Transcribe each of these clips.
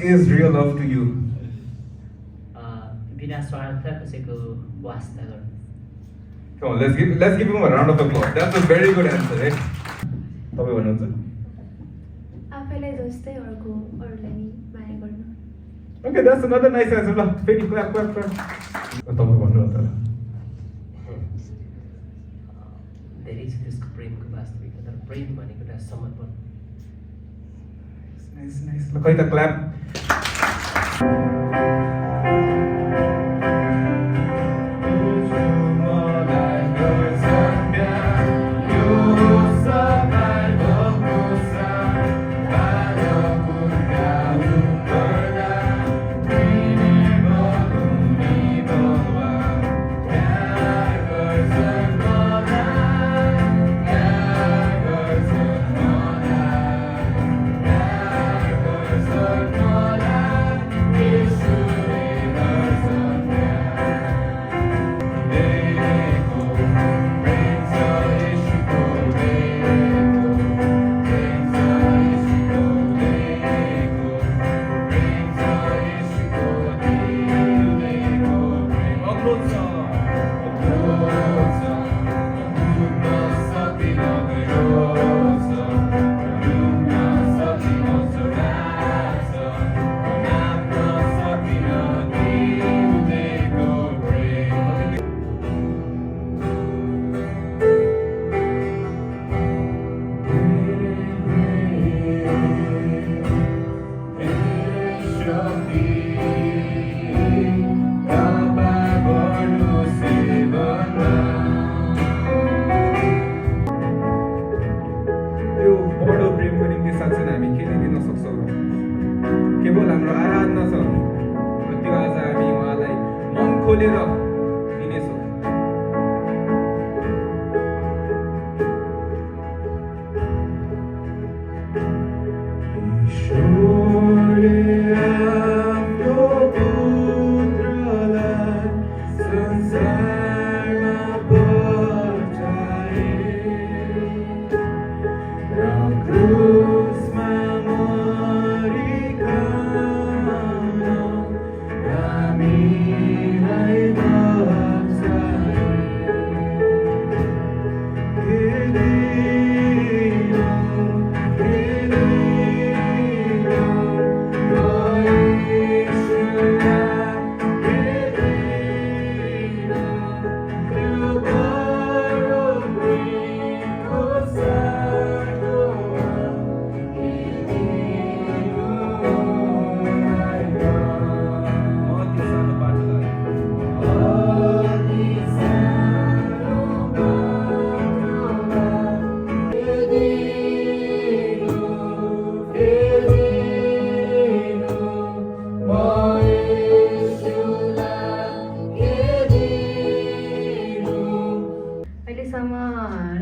is real love to you? बिना स्वार्थ कसैको वास्ता गर्नु Come on, let's give him a round of applause. That's a very good answer, right? तपाईँ भन्नुहुन्छ? आफैलाई जस्तै अरूलाई नि माया गर्नु Okay, that's another nice answer. ल फेरि clap. तपाईँ भन्नु त धेरै छ त्यसको प्रेमको वास्तविकता तर प्रेम भनेको एउटा समर्पण Nice. ल खै त clap. केवल हाम्रो आराधना छ र त्यो आज हामी उहाँलाई मन खोलेर दिनेछौँ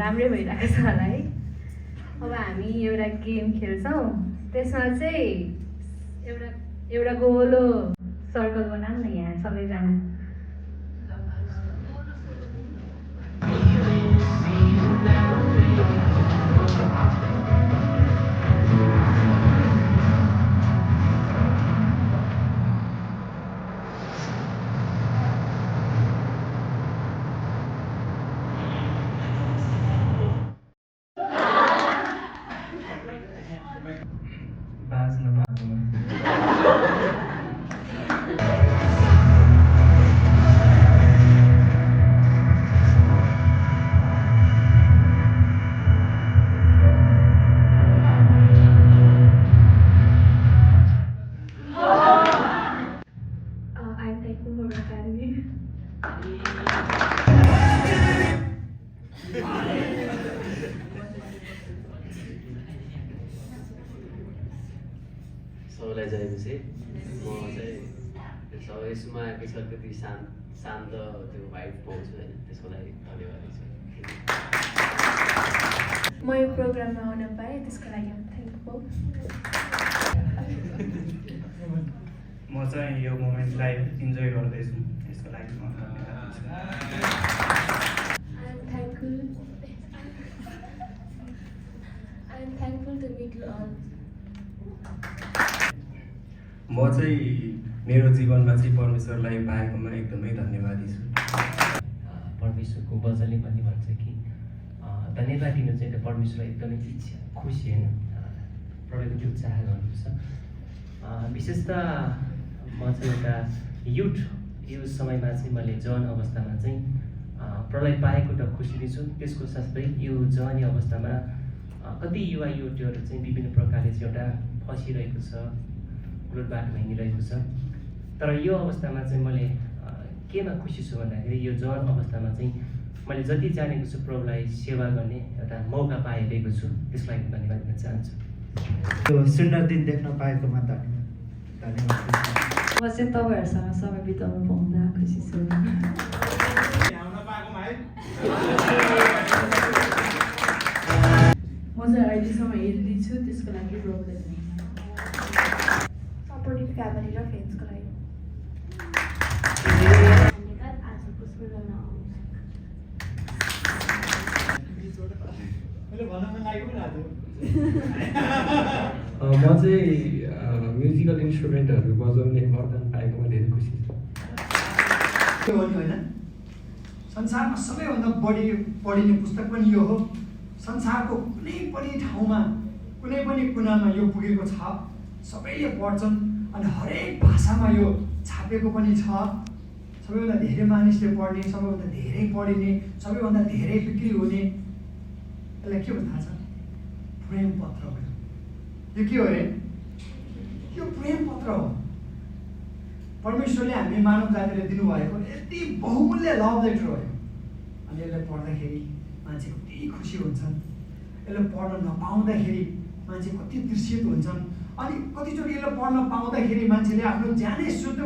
राम्रै भइरहेको छ होला है अब हामी एउटा गेम खेल्छौँ त्यसमा चाहिँ एउटा गोलो सर्कल बनाऊँ न यहाँ सबैजना सबैलाई जाएपछि म चाहिँ सबै सुमाएको छ त्यति शान्त त्यो भाइब पाउँछु होइन त्यसको लागि धन्यवाद म यो प्रोग्राममा आउन पाएँ त्यसको लागि थ्याङ्कफुल म चाहिँ यो मोमेन्टलाई इन्जोय गर्दैछु यसको लागि म धन्यवाद दिन्छु I'm thankful to meet you all. म चाहिँ मेरो जीवनमा चाहिँ परमेश्वरलाई पाएकोमा एकदमै धन्यवादी छु। परमेश्वरको वचनले पनि भन्छ कि धन्यवाद दिनु चाहिँ त्यो परमेश्वरलाई एकदमै इच्छा खुसी होइन प्रभुको त्यो चाह गर्नुपर्छ। विशेषतः म चाहिँ एउटा युथ यो समयमा चाहिँ मैले जवान अवस्थामा चाहिँ प्रलय पाएको त खुसी दिन्छु, त्यसको साथै यो जवानी अवस्थामा कति युवा युवतीहरू चाहिँ विभिन्न प्रकारले चाहिँ एउटा फसिरहेको छ, उलट बाटोमा हिँडिरहेको छ। तर यो अवस्थामा चाहिँ मैले केमा खुसी छु भन्दाखेरि यो जवान अवस्थामा चाहिँ मैले जति जानेको छु प्रभुलाई सेवा गर्ने एउटा मौका पाइरहेको छु, त्यसलाई धन्यवाद दिन चाहन्छु। यो सुन्दर दिन देख्न पाएकोमा धन्यवाद। म चाहिँ तपाईँहरूसँग समय बिताउनु पाउँदा खुसी छु। म चाहिँ अहिलेसम्म हेर्दै छु, त्यसको लागि प्रब्लम छैन। सपोर्टिभ फ्यामिली र फ्रेन्ड्सको लागि धन्यवाद आजको स्कुलमा म चाहिँ म्युजिकल इन्स्ट्रुमेन्टहरू बजाउने वरदान पाएकोमा धेरै खुसी छु। त्यो हो नि होइन, संसारमा सबैभन्दा बढी पढिने पुस्तक पनि यो हो। संसारको कुनै पनि ठाउँमा कुनै पनि कुनामा यो पुगेको छ, सबैले पढ्छन् अनि हरेक भाषामा यो छापेको पनि छ। सबैभन्दा धेरै मानिसले पढ्ने, सबैभन्दा धेरै पढिने, सबैभन्दा धेरै बिक्री हुने, यसलाई के भन्छ थाहा छ? प्रेम पत्र हो। यो के हो अरे? यो प्रेम पत्र हो। परमेश्वरले हामी मानव जातिले दिनुभएको यति बहुमूल्य लभ लेटर हो। अनि यसलाई पढ्दाखेरि मान्छे कति खुसी हुन्छन्, यसलाई पढ्न नपाउँदाखेरि मान्छे कति तृषित हुन्छन्। अनि कतिचोटि यसलाई पढ्न पाउँदाखेरि मान्छेले आफ्नो ज्यानै शुद्ध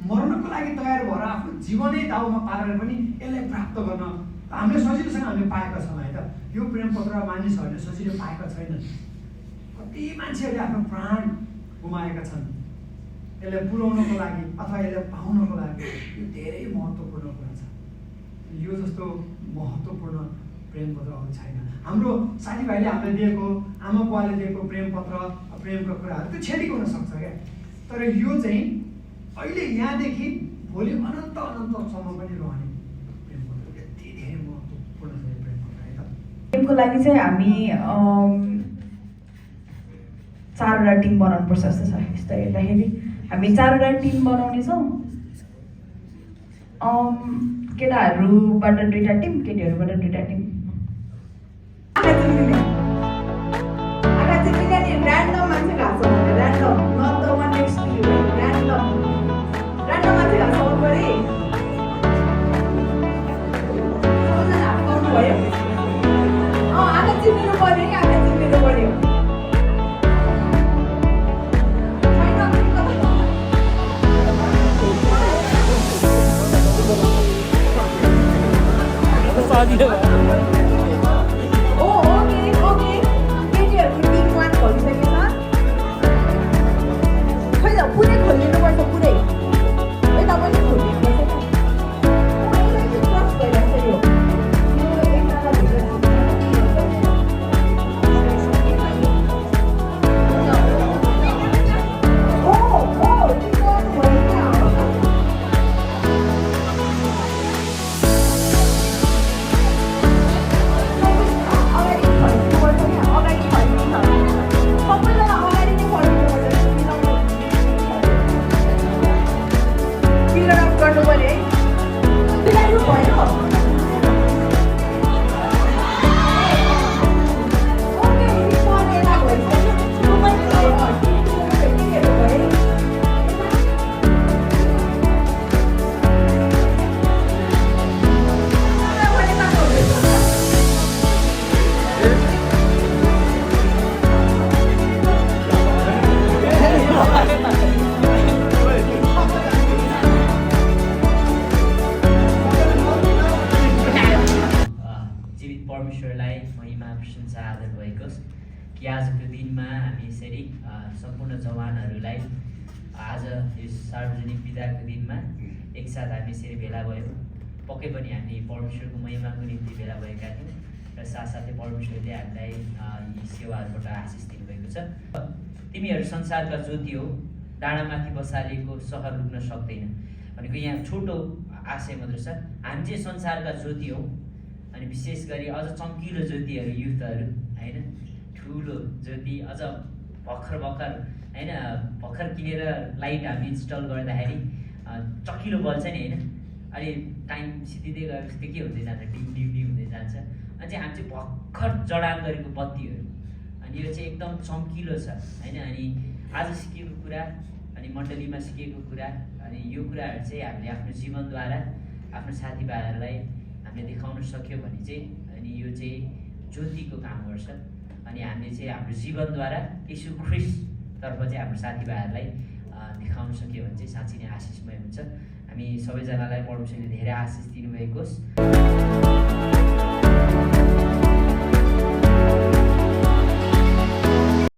मर्नको लागि तयार भएर आफ्नो जीवनै दाउमा पारेर पनि यसलाई प्राप्त गर्न हामीले सजिलोसँग हामीले पाएका छौँ है त। यो प्रेम पत्र मानिसहरूले सजिलो पाएका छैनन्। कति मान्छेहरूले आफ्नो प्राण गुमाएका छन् यसलाई पुर्याउनको लागि अथवा यसलाई पाउनको लागि। यो धेरै महत्त्वपूर्ण कुरा छ। यो जस्तो महत्त्वपूर्ण प्रेम पत्र अरू छैन। हाम्रो साथीभाइले हामीलाई दिएको, आमा बुवाले दिएको प्रेम पत्र, प्रेमका कुराहरू त्यो क्षणिक हुनसक्छ क्या। तर यो चाहिँ अहिले यहाँदेखि भोलि अनन्त अनन्तसम्म पनि रहने प्रेम पत्र। यति धेरै महत्त्वपूर्ण छ यो प्रेम पत्र है त। टिमको लागि चाहिँ हामी 4वटा टिम बनाउनुपर्छ जस्तो छ। यस्तो हेर्दाखेरि हामी 4वटा टिम बनाउनेछौँ। केटाहरूबाट 2टा टिम, केटीहरूबाट 2टा टिम। ऱ्यान्डम मान्छे घाँस random not the one next to you random मान्छे घाँस पऱ्यो सबैजना हात पाउनु भयो आधा चिन्नु पऱ्यो कि आधा चिन्नु पऱ्यो परमेश्वरलाई महिमा प्रशंसा आदर भएको कि आजको दिनमा हामी यसरी सम्पूर्ण जवानहरूलाई आज यो सार्वजनिक बिदाको दिनमा एकसाथ हामी यसरी भेला भयौँ। पक्कै पनि हामी परमेश्वरको महिमाको निम्ति भेला भएका थियौँ र साथसाथै परमेश्वरले हामीलाई यी सेवाहरूबाट आशिष दिनुभएको छ। तिमीहरू संसारका ज्योति हो डाँडामाथि बसालेको सहर लुक्न सक्दैन भनेको यहाँ छोटो आशय मात्र छ। हामी चाहिँ संसारका ज्योति हौँ अनि विशेष गरी अझ चम्किलो ज्योतिहरू युथहरू होइन, ठुलो ज्योति अझ भर्खर होइन भर्खर किनेर लाइट हामी इन्स्टल गर्दाखेरि चकिलो बल्छ नि होइन, अहिले टाइम सिद्धिँदै गएपछि त्यो के हुँदै जान्छ, डिम डिम डिम हुँदै जान्छ। अनि चाहिँ हामी चाहिँ भर्खर जडान गरेको बत्तीहरू अनि यो चाहिँ एकदम चम्किलो छ होइन। अनि आज सिकेको कुरा अनि मण्डलीमा सिकेको कुरा अनि यो कुराहरू चाहिँ हामीले आफ्नो जीवनद्वारा आफ्नो साथीभाइहरूलाई हामीले देखाउन सक्यो भने चाहिँ अनि यो चाहिँ ज्योतिको काम गर्छ। अनि हामीले चाहिँ हाम्रो जीवनद्वारा यीशु ख्रिस्टतर्फ चाहिँ हाम्रो साथीभाइहरूलाई देखाउन सक्यो भने चाहिँ साँच्चै नै आशिषमय हुन्छ। हामी सबैजनालाई परमेश्वरले धेरै आशिष दिनुभएको होस्।